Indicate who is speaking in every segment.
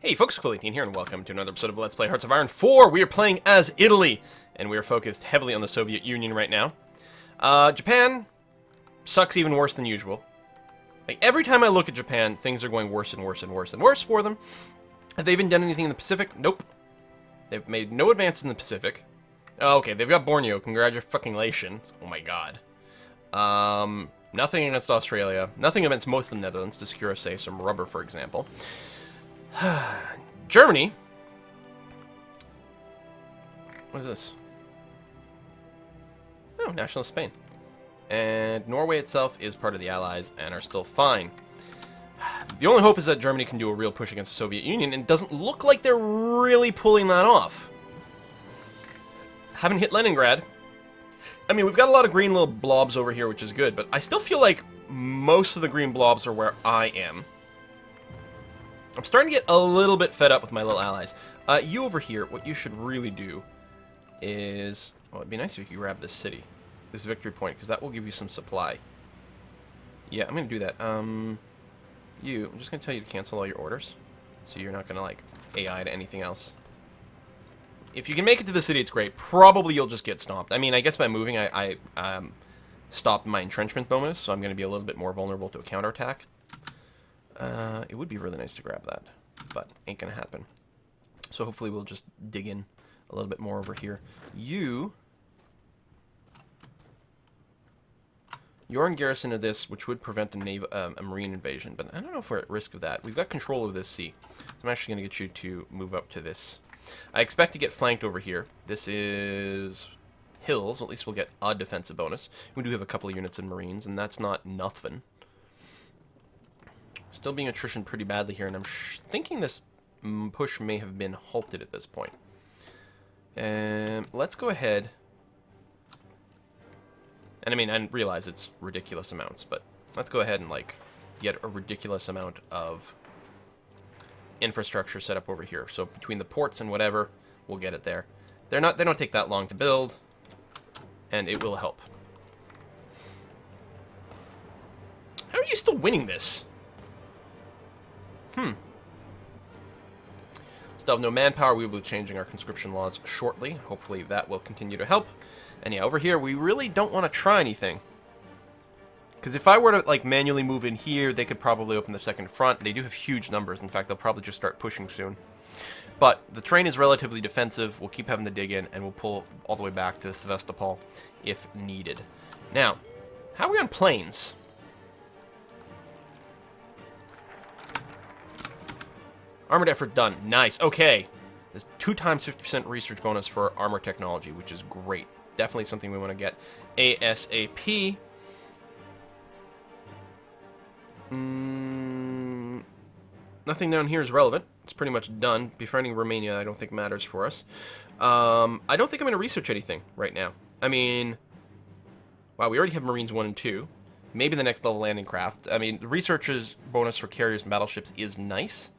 Speaker 1: Hey folks, Cool18 here, and welcome to another episode of Let's Play Hearts of Iron 4. We are playing as Italy, and we are focused heavily on the Soviet Union right now. Japan sucks even worse than usual. Like, every time I look at Japan, things are going worse and worse and worse and worse for them. Have they even done anything in the Pacific? Nope. They've made no advances in the Pacific. Oh, okay, they've got Borneo. Congratulations. Oh my god. Nothing against Australia. Nothing against most of the Netherlands to secure, say, some rubber, for example. Germany. What is this? Oh, Nationalist Spain. And Norway itself is part of the Allies and are still fine. The only hope is that Germany can do a real push against the Soviet Union, and it doesn't look like they're really pulling that off. Haven't hit Leningrad. I mean, we've got a lot of green little blobs over here, which is good, but I still feel like most of the green blobs are where I am. I'm starting to get a little bit fed up with my little allies. You over here, what you should really do is... Well, it'd be nice if you could grab this city, this victory point, because that will give you some supply. Yeah, I'm going to do that. I'm just going to tell you to cancel all your orders, so you're not going to, like, AI to anything else. If you can make it to the city, it's great. Probably you'll just get stomped. I mean, I guess by moving, I stopped my entrenchment bonus, so I'm going to be a little bit more vulnerable to a counterattack. It would be really nice to grab that, but ain't gonna happen. So hopefully we'll just dig in a little bit more over here. You're in garrison of this, which would prevent a marine invasion, but I don't know if we're at risk of that. We've got control of this sea, so I'm actually gonna get you to move up to this. I expect to get flanked over here. This is hills, at least we'll get a defensive bonus. We do have a couple of units in marines, and that's not nothing. Still being attrition pretty badly here, and I'm thinking this push may have been halted at this point. Let's go ahead. And I mean, I realize it's ridiculous amounts, but let's go ahead and, like, get a ridiculous amount of infrastructure set up over here. So between the ports and whatever, we'll get it there. They don't take that long to build, and it will help. How are you still winning this? Still have no manpower. We will be changing our conscription laws shortly. Hopefully that will continue to help. And yeah, over here, we really don't want to try anything. Because if I were to, like, manually move in here, they could probably open the second front. They do have huge numbers. In fact, they'll probably just start pushing soon. But the terrain is relatively defensive. We'll keep having to dig in, and we'll pull all the way back to Sevastopol if needed. Now, how are we on planes? Armored effort done. Nice. Okay. There's 2 times 50% research bonus for armor technology, which is great. Definitely something we want to get ASAP. Nothing down here is relevant. It's pretty much done. Befriending Romania, I don't think matters for us. I don't think I'm going to research anything right now. I mean, wow, we already have Marines 1 and 2. Maybe the next level landing craft. I mean, the research's bonus for carriers and battleships is nice.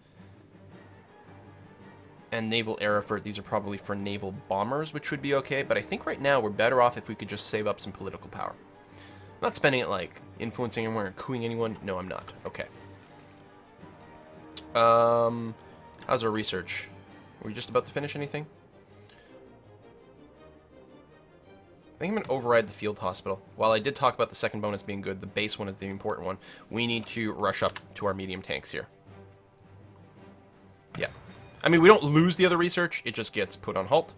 Speaker 1: And naval air effort, these are probably for naval bombers, which would be okay, but I think right now we're better off if we could just save up some political power. I'm not spending it, like, influencing anyone or cooing anyone. No, I'm not. Okay. How's our research? Are we just about to finish anything? I think I'm going to override the field hospital. While I did talk about the second bonus being good, the base one is the important one. We need to rush up to our medium tanks here. Yeah. I mean, we don't lose the other research, it just gets put on halt.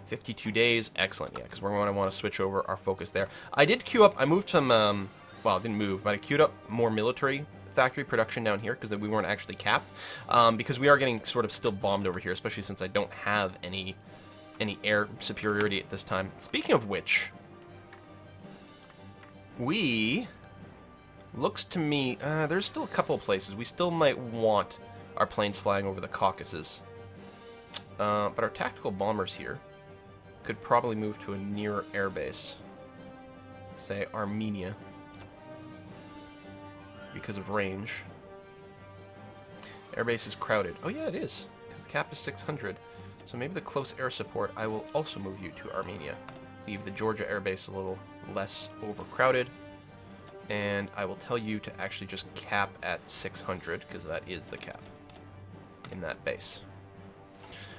Speaker 1: 52 days, excellent, yeah, because we're going to want to switch over our focus there. I did queue up, I moved some, well, I didn't move, but I queued up more military factory production down here, because we weren't actually capped, because we are getting sort of still bombed over here, especially since I don't have any air superiority at this time. Speaking of which, looks to me, there's still a couple of places we still might want our planes flying over the Caucasus. But our tactical bombers here could probably move to a nearer airbase. Say Armenia. Because of range. Airbase is crowded. Oh yeah, it is. Because the cap is 600. So maybe the close air support, I will also move you to Armenia. Leave the Georgia airbase a little less overcrowded. And I will tell you to actually just cap at 600, because that is the cap. in that base.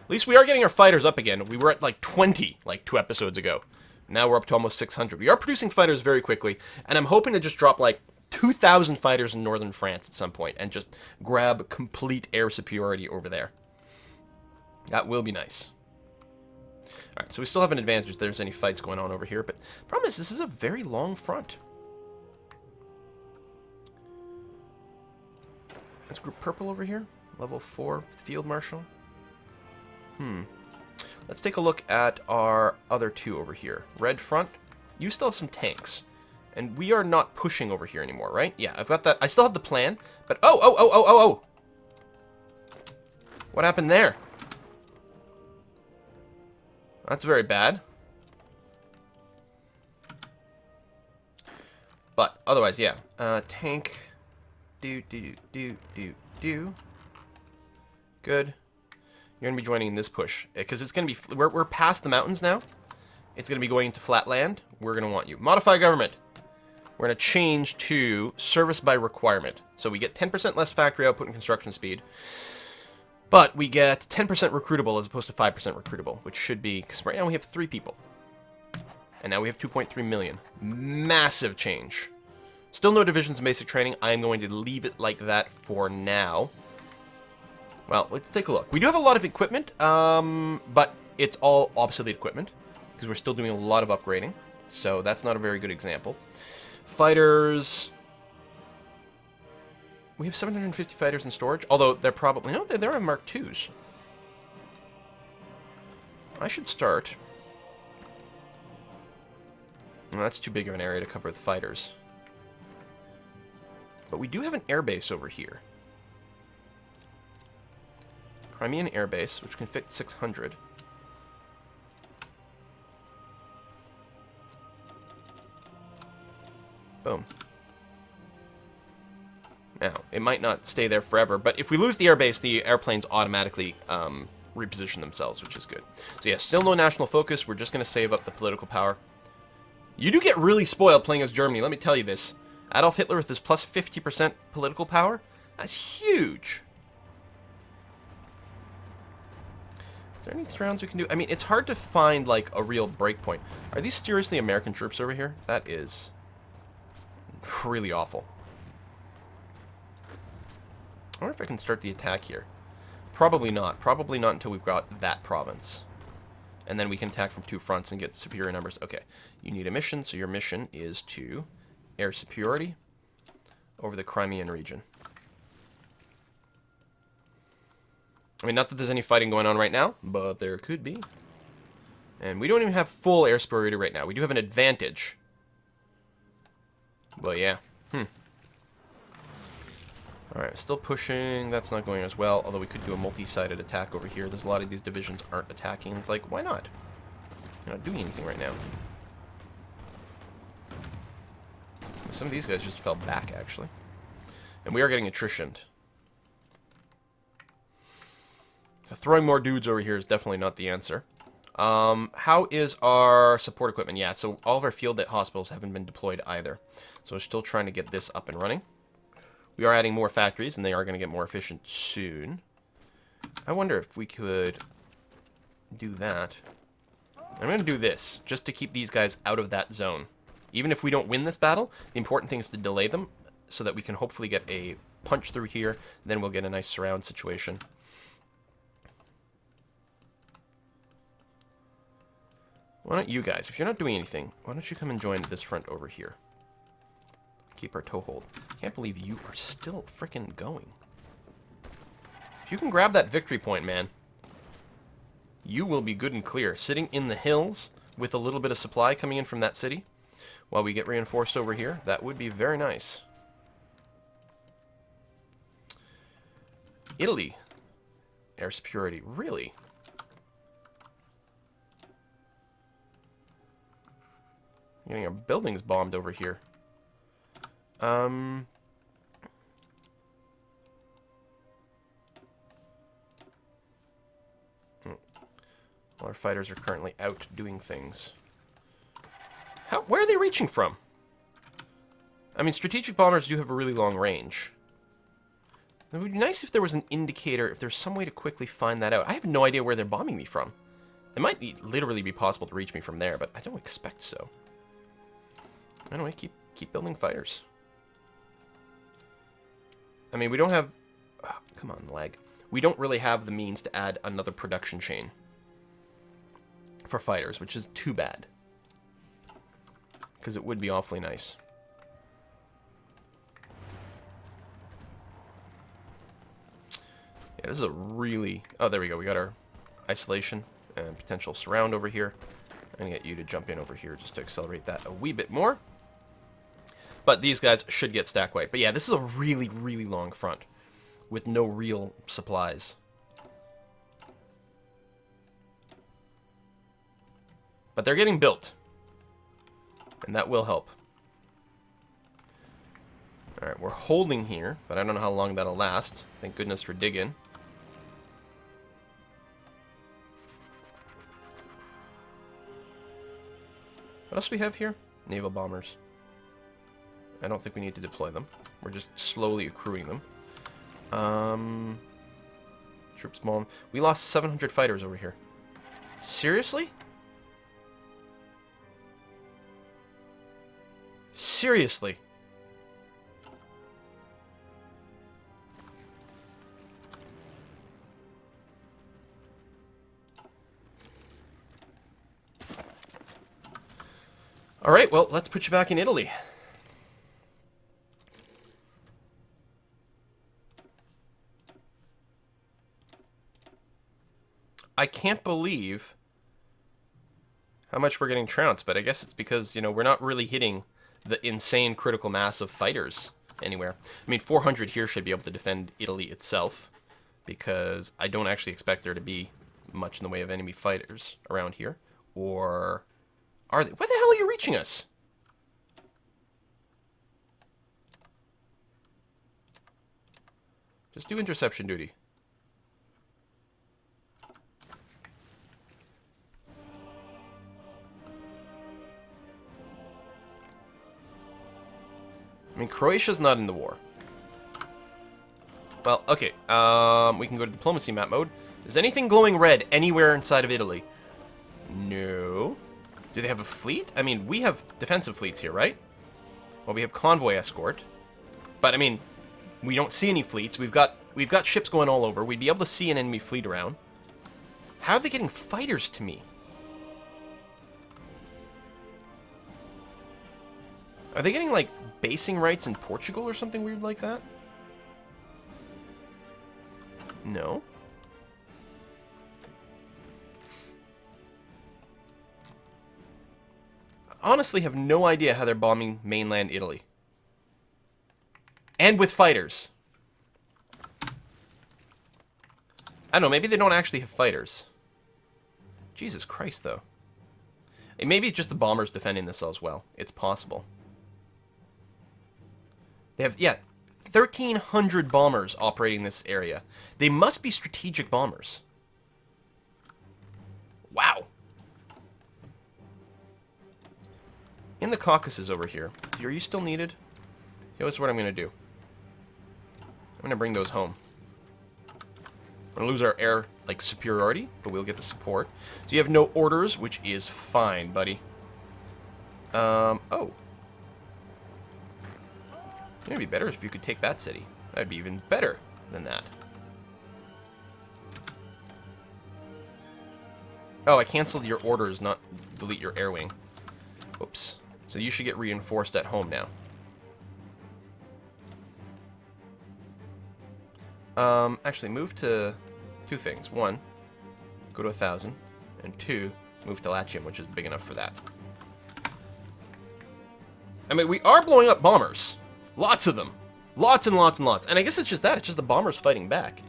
Speaker 1: At least we are getting our fighters up again. We were at like 20 like 2 episodes ago. Now we're up to almost 600. We are producing fighters very quickly, and I'm hoping to just drop like 2,000 fighters in northern France at some point and just grab complete air superiority over there. That will be nice. Alright, so we still have an advantage if there's any fights going on over here, but the problem is this is a very long front. Let's group purple over here. Level 4 field marshal. Let's take a look at our other 2 over here. Red front. You still have some tanks. And we are not pushing over here anymore, right? Yeah, I've got that. I still have the plan, but oh! What happened there? That's very bad. But otherwise, yeah. Tank. Do. Good. You're going to be joining in this push. Because it's going to be... We're past the mountains now. It's going to be going into flat land. We're going to want you. Modify government. We're going to change to service by requirement. So we get 10% less factory output and construction speed. But we get 10% recruitable as opposed to 5% recruitable. Which should be... Because right now we have 3 people. And now we have 2.3 million. Massive change. Still no divisions in basic training. I am going to leave it like that for now. Well, let's take a look. We do have a lot of equipment, but it's all obsolete equipment, because we're still doing a lot of upgrading, so that's not a very good example. Fighters... We have 750 fighters in storage, although they're probably... No, they're on Mark IIs. I should start... Well, that's too big of an area to cover with fighters. But we do have an airbase over here. Crimean airbase, which can fit 600. Boom. Now, it might not stay there forever, but if we lose the airbase, the airplanes automatically reposition themselves, which is good. So yeah, still no national focus. We're just going to save up the political power. You do get really spoiled playing as Germany, let me tell you this. Adolf Hitler with his plus 50% political power, that's huge. Is there any rounds we can do? I mean, it's hard to find, like, a real breakpoint. Are these seriously American troops over here? That is really awful. I wonder if I can start the attack here. Probably not. Probably not until we've got that province. And then we can attack from 2 fronts and get superior numbers. Okay, you need a mission, so your mission is to air superiority over the Crimean region. I mean, not that there's any fighting going on right now, but there could be. And we don't even have full air superiority right now. We do have an advantage. But yeah. Alright, still pushing. That's not going as well, although we could do a multi-sided attack over here. There's a lot of these divisions aren't attacking. It's like, why not? You're not doing anything right now. Some of these guys just fell back, actually. And we are getting attritioned. So throwing more dudes over here is definitely not the answer. How is our support equipment? Yeah, so all of our field hospitals haven't been deployed either. So we're still trying to get this up and running. We are adding more factories, and they are going to get more efficient soon. I wonder if we could do that. I'm going to do this, just to keep these guys out of that zone. Even if we don't win this battle, the important thing is to delay them, so that we can hopefully get a punch through here, then we'll get a nice surround situation. Why don't you guys, if you're not doing anything, why don't you come and join this front over here? Keep our toehold. Can't believe you are still frickin' going. If you can grab that victory point, man, you will be good and clear. Sitting in the hills with a little bit of supply coming in from that city while we get reinforced over here, that would be very nice. Italy. Air superiority. Really? Getting our buildings bombed over here. All our fighters are currently out doing things. Where are they reaching from? I mean, strategic bombers do have a really long range. It would be nice if there was an indicator, if there's some way to quickly find that out. I have no idea where they're bombing me from. It might literally be possible to reach me from there, but I don't expect so. Anyway, keep building fighters. I mean, we don't have... Oh, come on, lag. We don't really have the means to add another production chain for fighters, which is too bad. Because it would be awfully nice. Yeah, this is a really... Oh, there we go. We got our isolation and potential surround over here. I'm going to get you to jump in over here just to accelerate that a wee bit more. But these guys should get stack wiped. But yeah, this is a really, really long front with no real supplies. But they're getting built. And that will help. Alright, we're holding here, but I don't know how long that'll last. Thank goodness for digging. What else do we have here? Naval bombers. I don't think we need to deploy them. We're just slowly accruing them. Troops bomb. We lost 700 fighters over here. Seriously? Seriously? Alright, well, let's put you back in Italy. I can't believe how much we're getting trounced, but I guess it's because, you know, we're not really hitting the insane critical mass of fighters anywhere. I mean, 400 here should be able to defend Italy itself, because I don't actually expect there to be much in the way of enemy fighters around here. Or are they? Why the hell are you reaching us? Just do interception duty. I mean, Croatia's not in the war. Well, okay. We can go to diplomacy map mode. Is anything glowing red anywhere inside of Italy? No. Do they have a fleet? I mean, we have defensive fleets here, right? Well, we have convoy escort. But, I mean, we don't see any fleets. We've got ships going all over. We'd be able to see an enemy fleet around. How are they getting fighters to me? Are they getting, like, basing rights in Portugal or something weird like that? No. I honestly have no idea how they're bombing mainland Italy. And with fighters. I don't know, maybe they don't actually have fighters. Jesus Christ, though. And maybe it's just the bombers defending this as well. It's possible. They have, yeah, 1,300 bombers operating this area. They must be strategic bombers. Wow. In the Caucasus over here, are you still needed? Here's what I'm going to do. I'm going to bring those home. We're going to lose our air, like, superiority, but we'll get the support. So you have no orders, which is fine, buddy. Oh. It'd be better if you could take that city. That'd be even better than that. Oh, I canceled your orders, not delete your air wing. Oops. So you should get reinforced at home now. Actually, move to two things. One, go to 1,000. And two, move to Latium, which is big enough for that. I mean, we are blowing up bombers. Lots of them. Lots and lots and lots. And I guess it's just that. It's just the bombers fighting back.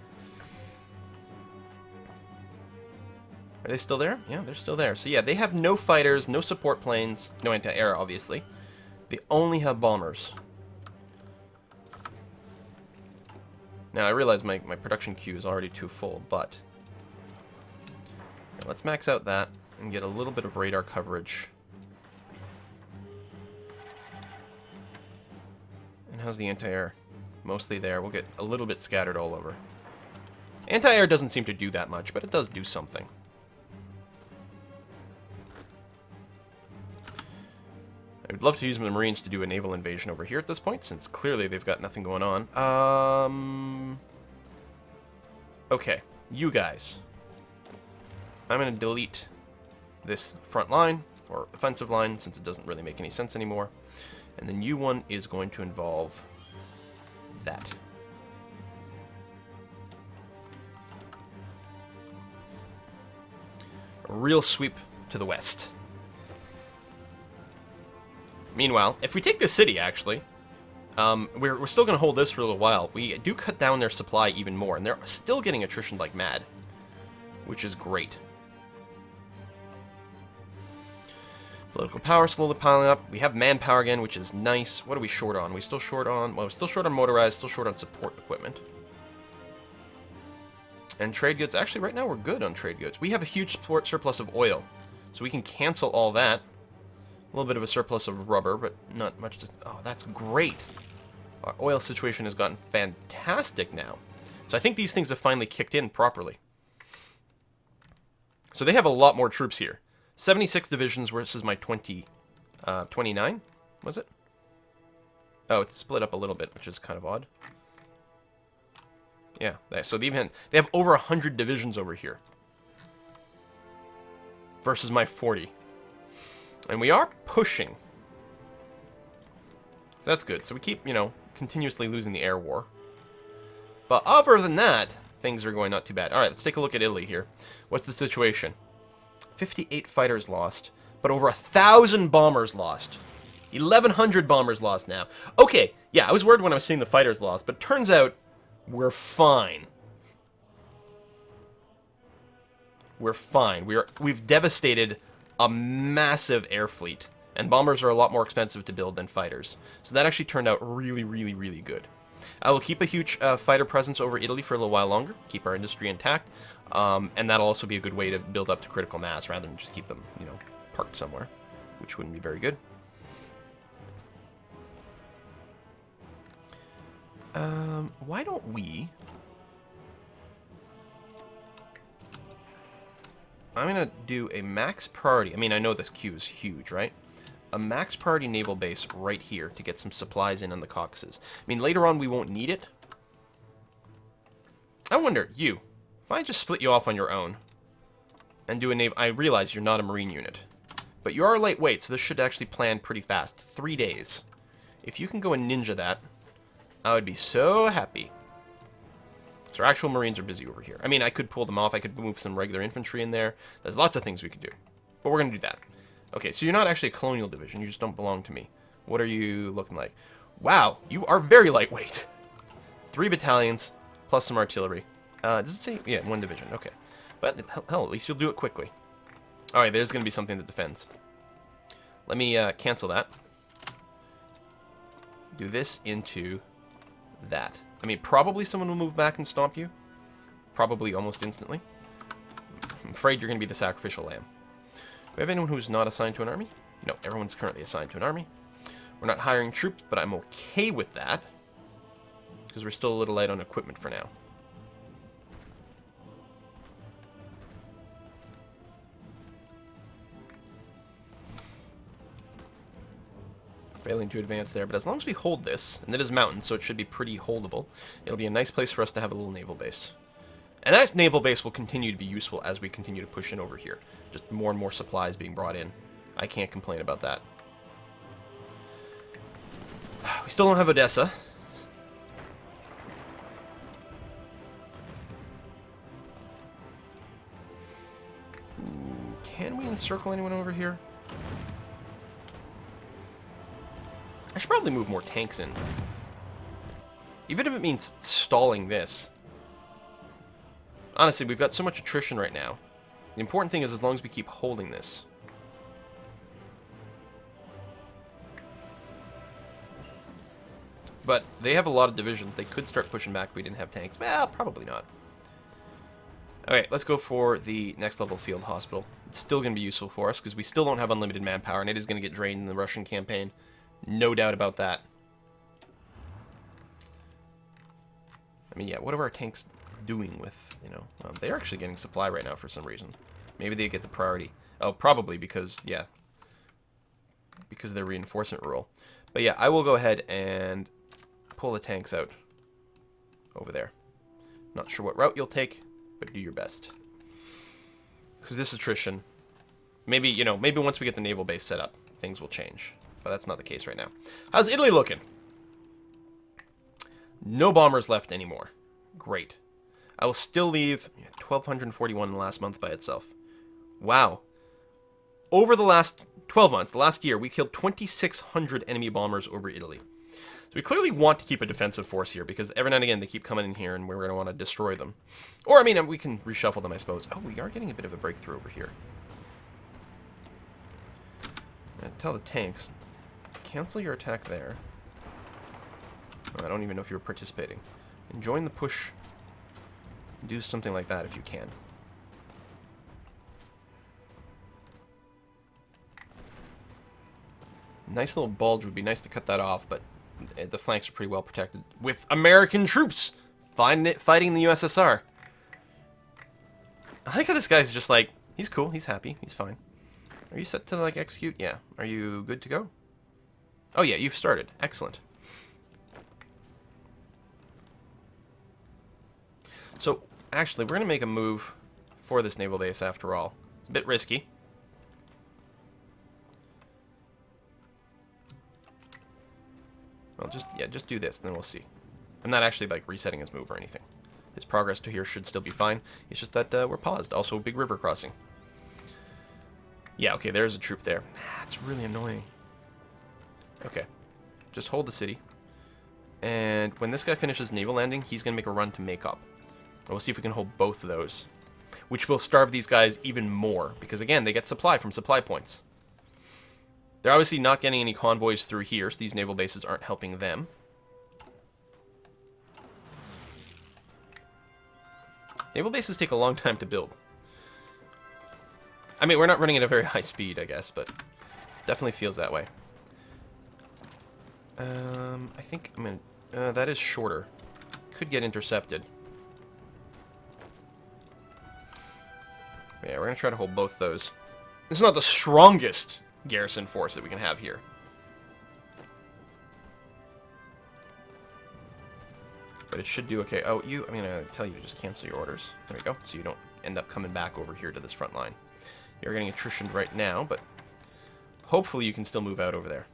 Speaker 1: Are they still there? Yeah, they're still there. So yeah, they have no fighters, no support planes, no anti-air, obviously. They only have bombers. Now, I realize my production queue is already too full, but... Okay, let's max out that and get a little bit of radar coverage. And how's the anti-air? Mostly there. We'll get a little bit scattered all over. Anti-air doesn't seem to do that much, but it does do something. I would love to use the Marines to do a naval invasion over here at this point, since clearly they've got nothing going on. Okay, you guys. I'm going to delete this front line, or offensive line, since it doesn't really make any sense anymore. And the new one is going to involve that. A real sweep to the west. Meanwhile, if we take this city, actually, we're still going to hold this for a little while. We do cut down their supply even more, and they're still getting attrition like mad, which is great. Political power slowly piling up. We have manpower again, which is nice. What are we short on? We still short on... Well, we're still short on motorized, still short on support equipment. And trade goods. Actually, right now we're good on trade goods. We have a huge surplus of oil, so we can cancel all that. A little bit of a surplus of rubber, but not much to... Oh, that's great. Our oil situation has gotten fantastic now. So I think these things have finally kicked in properly. So they have a lot more troops here. 76 divisions versus my 29, was it? Oh, it's split up a little bit, which is kind of odd. Yeah, so they have over 100 divisions over here. Versus my 40. And we are pushing. That's good. So we keep, you know, continuously losing the air war. But other than that, things are going not too bad. Alright, let's take a look at Italy here. What's the situation? 58 fighters lost, but over 1,000 bombers lost. 1,100 bombers lost now. Okay, yeah, I was worried when I was seeing the fighters lost, but turns out we're fine. We're fine. We've devastated a massive air fleet, and bombers are a lot more expensive to build than fighters. So that actually turned out really, really, really good. I will keep a huge fighter presence over Italy for a little while longer, keep our industry intact, and that'll also be a good way to build up to critical mass rather than just keep them, you know, parked somewhere, which wouldn't be very good. Why don't we... I'm going to do a max priority. I mean, I know this queue is huge, right? A max priority naval base right here to get some supplies in on the Caucasus. I mean, later on we won't need it. I wonder, you, if I just split you off on your own and do a naval... I realize you're not a Marine unit, but you are lightweight, so this should actually plan pretty fast. 3 days. If you can go and ninja that, I would be so happy. So our actual Marines are busy over here. I mean, I could pull them off. I could move some regular infantry in there. There's lots of things we could do. But we're going to do that. Okay, so you're not actually a colonial division. You just don't belong to me. What are you looking like? Wow, you are very lightweight. 3 battalions, plus some artillery. Does it say? Yeah, 1 division. Okay. But, hell, at least you'll do it quickly. Alright, there's going to be something that defends. Let me cancel that. Do this into that. I mean, probably someone will move back and stomp you. Probably almost instantly. I'm afraid you're going to be the sacrificial lamb. Do we have anyone who's not assigned to an army? No, everyone's currently assigned to an army. We're not hiring troops, but I'm okay with that. Because we're still a little light on equipment for now. Failing to advance there, but as long as we hold this, and it is mountain, so it should be pretty holdable, it'll be a nice place for us to have a little naval base. And that naval base will continue to be useful as we continue to push in over here. Just more and more supplies being brought in. I can't complain about that. We still don't have Odessa. Ooh, can we encircle anyone over here? I should probably move more tanks in. Even if it means stalling this. Honestly, we've got so much attrition right now. The important thing is as long as we keep holding this. But they have a lot of divisions. They could start pushing back if we didn't have tanks. Well, probably not. Okay, let's go for the next level field hospital. It's still going to be useful for us because we still don't have unlimited manpower, and it is going to get drained in the Russian campaign. No doubt about that. I mean, yeah, what are our tanks doing with, you know... they're actually getting supply right now for some reason. Maybe they get the priority. Oh, probably because, yeah, because of their reinforcement rule. But yeah, I will go ahead and pull the tanks out over there. Not sure what route you'll take, but do your best. Because this attrition, maybe, you know, maybe once we get the naval base set up, things will change. But that's not the case right now. How's Italy looking? No bombers left anymore. Great. I will still leave 1,241 last month by itself. Wow. Over the last 12 months, the last year, we killed 2,600 enemy bombers over Italy. So we clearly want to keep a defensive force here, because every now and again they keep coming in here and we're going to want to destroy them. Or, I mean, we can reshuffle them, I suppose. Oh, we are getting a bit of a breakthrough over here. Tell the tanks, cancel your attack there. Oh, I don't even know if you're participating. And join the push. Do something like that if you can. Nice little bulge. Would be nice to cut that off, but the flanks are pretty well protected with American troops fighting the USSR. I like how this guy's just like, he's cool, he's happy, he's fine. Are you set to, like, execute? Yeah. Are you good to go? Oh, yeah, you've started. Excellent. So, actually, we're going to make a move for this naval base after all. It's a bit risky. Well, just do this, then we'll see. I'm not actually, like, resetting his move or anything. His progress to here should still be fine. It's just that we're paused. Also, a big river crossing. Yeah, okay, there's a troop there. That's really annoying. Okay. Just hold the city. And when this guy finishes naval landing, he's going to make a run to make up. And we'll see if we can hold both of those. Which will starve these guys even more. Because, again, they get supply from supply points. They're obviously not getting any convoys through here, so these naval bases aren't helping them. Naval bases take a long time to build. I mean, we're not running at a very high speed, I guess, but definitely feels that way. I think I'm gonna... that is shorter. Could get intercepted. Yeah, we're gonna try to hold both those. This is not the strongest garrison force that we can have here. But it should do okay. Oh, I'm gonna tell you to just cancel your orders. There we go. So you don't end up coming back over here to this front line. You're getting attritioned right now, but hopefully you can still move out over there.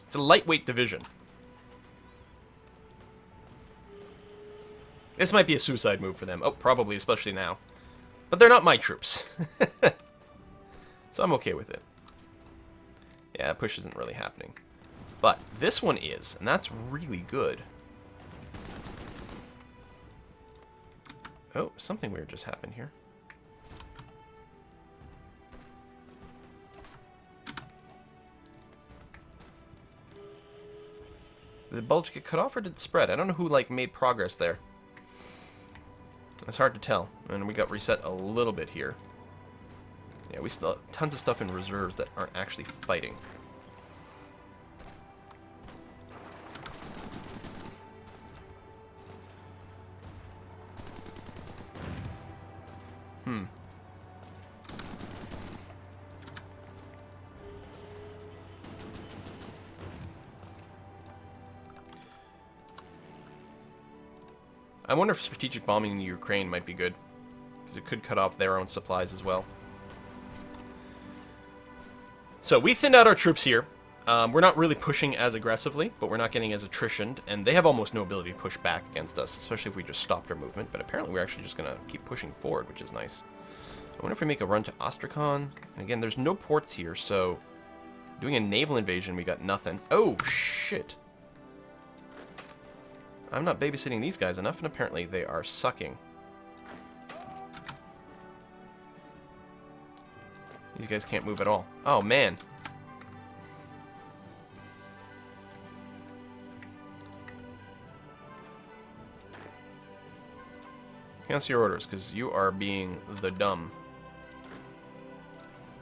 Speaker 1: It's a lightweight division. This might be a suicide move for them. Oh, probably, especially now. But they're not my troops. So I'm okay with it. Yeah, push isn't really happening. But this one is, and that's really good. Oh, something weird just happened here. Did the bulge get cut off or did it spread? I don't know who, like, made progress there. It's hard to tell. And we got reset a little bit here. Yeah, we still have tons of stuff in reserves that aren't actually fighting. I wonder if strategic bombing in Ukraine might be good, because it could cut off their own supplies as well. So we thinned out our troops here. We're not really pushing as aggressively, but we're not getting as attritioned, and they have almost no ability to push back against us, especially if we just stopped our movement. But apparently we're actually just going to keep pushing forward, which is nice. I wonder if we make a run to Astrakhan. And again, there's no ports here, so doing a naval invasion, we got nothing. Oh, shit. I'm not babysitting these guys enough, and apparently they are sucking. These guys can't move at all. Oh, man. Cancel your orders, because you are being the dumb.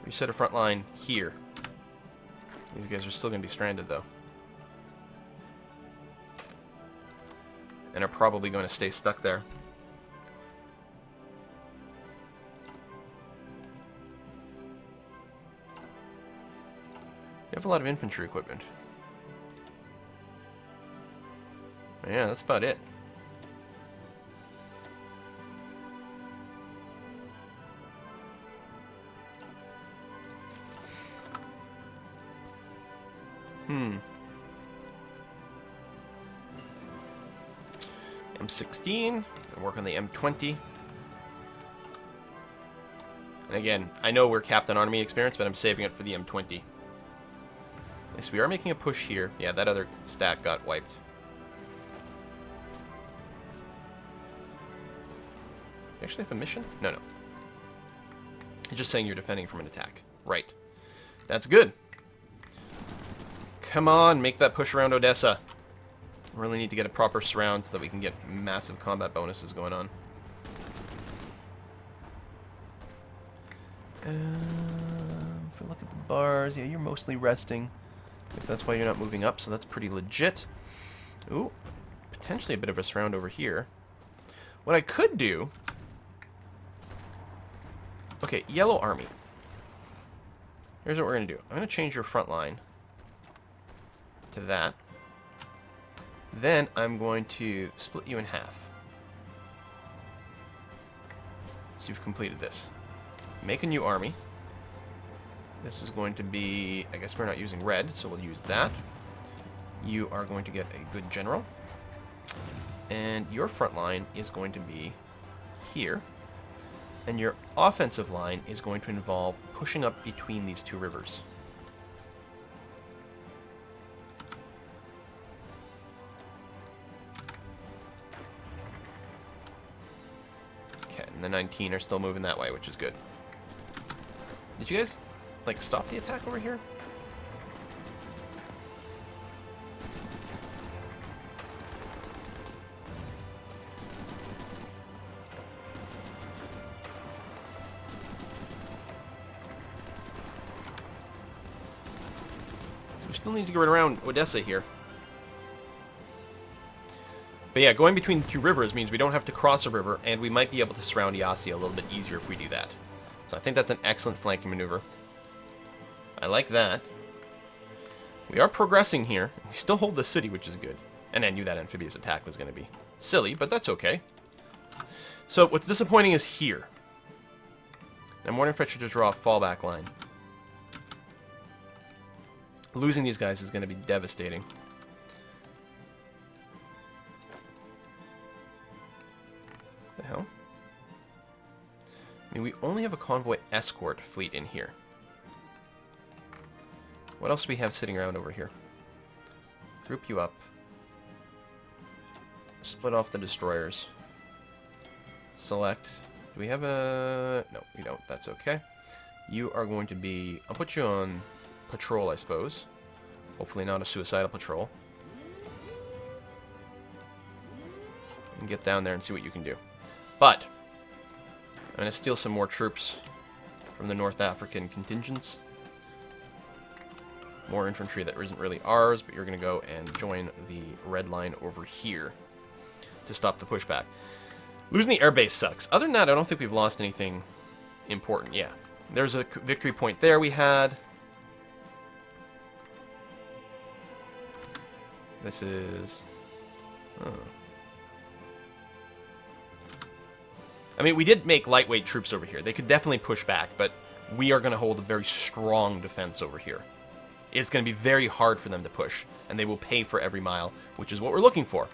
Speaker 1: Reset a front line here. These guys are still going to be stranded, though. and are probably going to stay stuck there. You have a lot of infantry equipment. Yeah, that's about it. M16, and work on the M20. And again, I know we're Captain Army experience, but I'm saving it for the M20. Yes, we are making a push here. Yeah, that other stack got wiped. You actually have a mission? No, no. It's just saying you're defending from an attack. Right. That's good. Come on, make that push around Odessa. We really need to get a proper surround so that we can get massive combat bonuses going on. If we look at the bars, yeah, you're mostly resting. I guess that's why you're not moving up, so that's pretty legit. Ooh, potentially a bit of a surround over here. What I could do... Okay, Yellow Army. Here's what we're going to do. I'm going to change your front line to that. Then I'm going to split you in half. So you've completed this. Make a new army. This is going to be... I guess we're not using red, so we'll use that. You are going to get a good general. And your front line is going to be here. And your offensive line is going to involve pushing up between these two rivers. Okay, and the 19 are still moving that way, which is good. Did you guys, like, stop the attack over here? Still need to get around Odessa here. But yeah, going between the two rivers means we don't have to cross a river, and we might be able to surround Yassi a little bit easier if we do that. So I think that's an excellent flanking maneuver. I like that. We are progressing here. We still hold the city, which is good. And I knew that amphibious attack was going to be silly, but that's okay. So what's disappointing is here. I'm wondering if I should just draw a fallback line. Losing these guys is going to be devastating. The hell? I mean, we only have a convoy escort fleet in here. What else do we have sitting around over here? Group you up. Split off the destroyers. Select. Do we have a... No, we don't. That's okay. You are going to be... I'll put you on... patrol, I suppose. Hopefully not a suicidal patrol. And get down there and see what you can do. But I'm going to steal some more troops from the North African contingents. More infantry that isn't really ours, but you're going to go and join the red line over here to stop the pushback. Losing the airbase sucks. Other than that, I don't think we've lost anything important. Yeah, there's a victory point there we had. This is... Oh. I mean, we did make lightweight troops over here. They could definitely push back, but we are going to hold a very strong defense over here. It's going to be very hard for them to push, and they will pay for every mile, which is what we're looking for.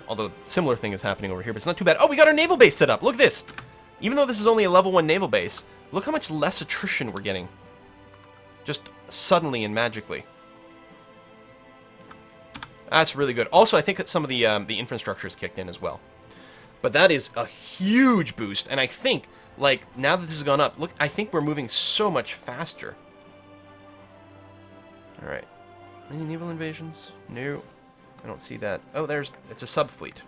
Speaker 1: Although, similar thing is happening over here, but it's not too bad. Oh, we got our naval base set up! Look at this! Even though this is only a level 1 naval base, look how much less attrition we're getting. Just suddenly and magically. That's really good. Also, I think that some of the infrastructure is kicked in as well. But that is a huge boost, and I think, like, now that this has gone up, look, I think we're moving so much faster. Alright. Any naval invasions? No. I don't see that. Oh, it's a sub-fleet.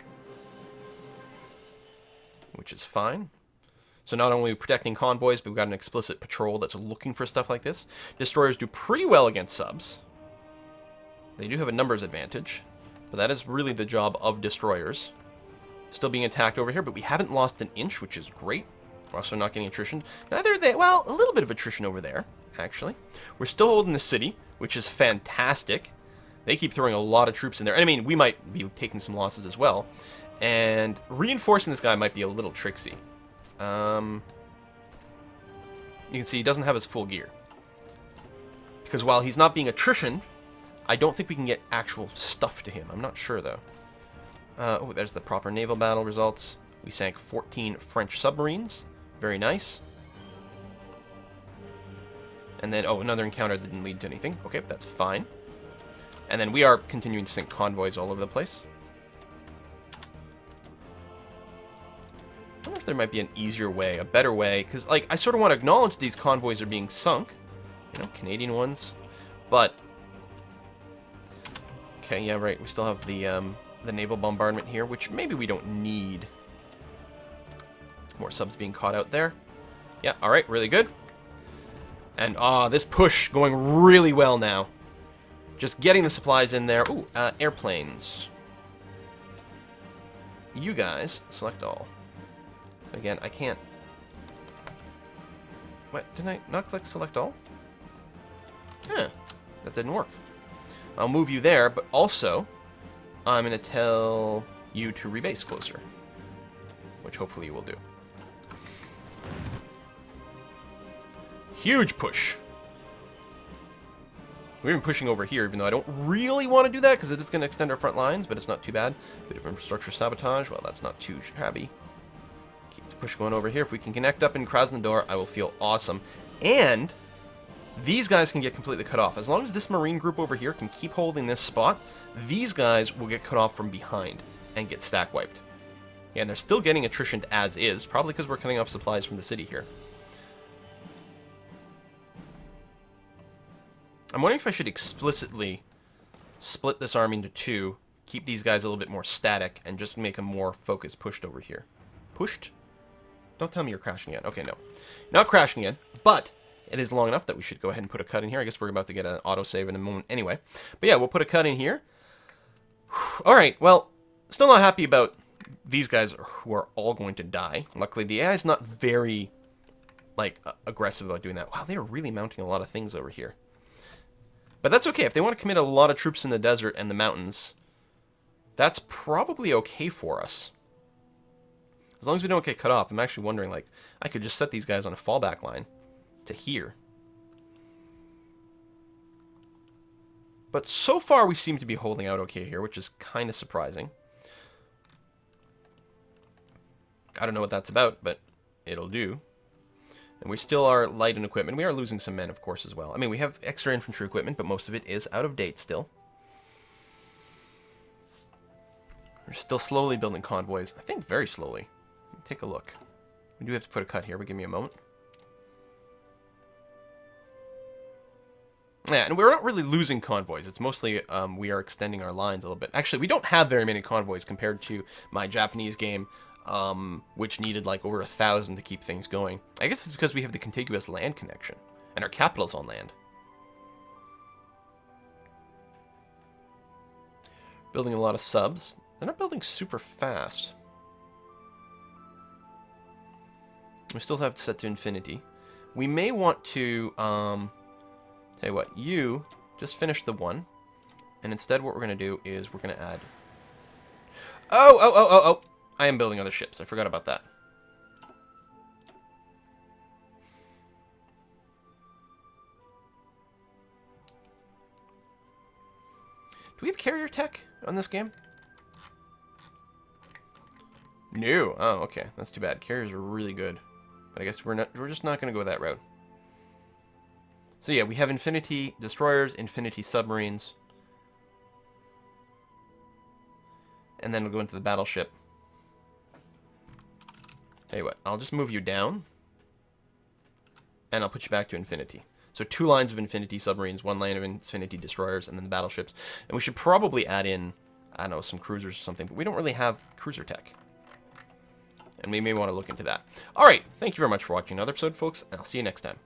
Speaker 1: Which is fine. So not only are we protecting convoys, but we've got an explicit patrol that's looking for stuff like this. Destroyers do pretty well against subs. They do have a numbers advantage, but that is really the job of destroyers. Still being attacked over here, but we haven't lost an inch, which is great. We're also not getting attrition. Neither are they. Well, a little bit of attrition over there, actually. We're still holding the city, which is fantastic. They keep throwing a lot of troops in there. And I mean, we might be taking some losses as well. And reinforcing this guy might be a little tricksy. You can see he doesn't have his full gear. Because while he's not being attritioned, I don't think we can get actual stuff to him. I'm not sure, though. Oh, there's the proper naval battle results. We sank 14 French submarines. Very nice. And then, oh, another encounter that didn't lead to anything. Okay, that's fine. And then we are continuing to sink convoys all over the place. I wonder if there might be an easier way, a better way. Because, like, I sort of want to acknowledge these convoys are being sunk. You know, Canadian ones. But... okay, yeah, right. We still have the naval bombardment here, which maybe we don't need. More subs being caught out there. Yeah, alright, really good. And, this push going really well now. Just getting the supplies in there. Ooh, airplanes. You guys, select all. Again, I can't... what, didn't I not click select all? Yeah, that didn't work. I'll move you there, but also, I'm going to tell you to rebase closer. Which hopefully you will do. Huge push. We're even pushing over here, even though I don't really want to do that, because it is going to extend our front lines, but it's not too bad. Bit of infrastructure sabotage. Well, that's not too shabby. Keep the push going over here. If we can connect up in Krasnodar, I will feel awesome. And these guys can get completely cut off. As long as this Marine group over here can keep holding this spot, these guys will get cut off from behind and get stack wiped. Yeah, and they're still getting attrition as is, probably because we're cutting off supplies from the city here. I'm wondering if I should explicitly split this army into two, keep these guys a little bit more static, and just make a more focused pushed over here. Pushed? Don't tell me you're crashing yet. Okay, no. Not crashing yet, but it is long enough that we should go ahead and put a cut in here. I guess we're about to get an autosave in a moment anyway. But yeah, we'll put a cut in here. Alright, well, still not happy about these guys who are all going to die. Luckily, the AI is not very, like, aggressive about doing that. Wow, they are really mounting a lot of things over here. But that's okay. If they want to commit a lot of troops in the desert and the mountains, that's probably okay for us. As long as we don't get cut off. I'm actually wondering, like, I could just set these guys on a fallback line to here. But so far, we seem to be holding out okay here, which is kind of surprising. I don't know what that's about, but it'll do. And we still are light in equipment. We are losing some men, of course, as well. I mean, we have extra infantry equipment, but most of it is out of date still. We're still slowly building convoys. I think very slowly. Take a look. We do have to put a cut here, but give me a moment. Yeah, and we're not really losing convoys. It's mostly we are extending our lines a little bit. Actually, we don't have very many convoys compared to my Japanese game, which needed like over 1,000 to keep things going. I guess it's because we have the contiguous land connection, and our capital's on land. Building a lot of subs. They're not building super fast. We still have to set to infinity. We may want to, tell you what, you just finish the one, and instead what we're going to do is we're going to add... Oh! I am building other ships. I forgot about that. Do we have carrier tech on this game? No. Oh, okay. That's too bad. Carriers are really good. But I guess we're just not going to go that route. So yeah, we have infinity destroyers, infinity submarines. And then we'll go into the battleship. Tell you what, I'll just move you down. And I'll put you back to infinity. So 2 lines of infinity submarines, 1 line of infinity destroyers, and then the battleships. And we should probably add in, I don't know, some cruisers or something. But we don't really have cruiser tech. And we may want to look into that. Alright, thank you very much for watching another episode, folks. And I'll see you next time.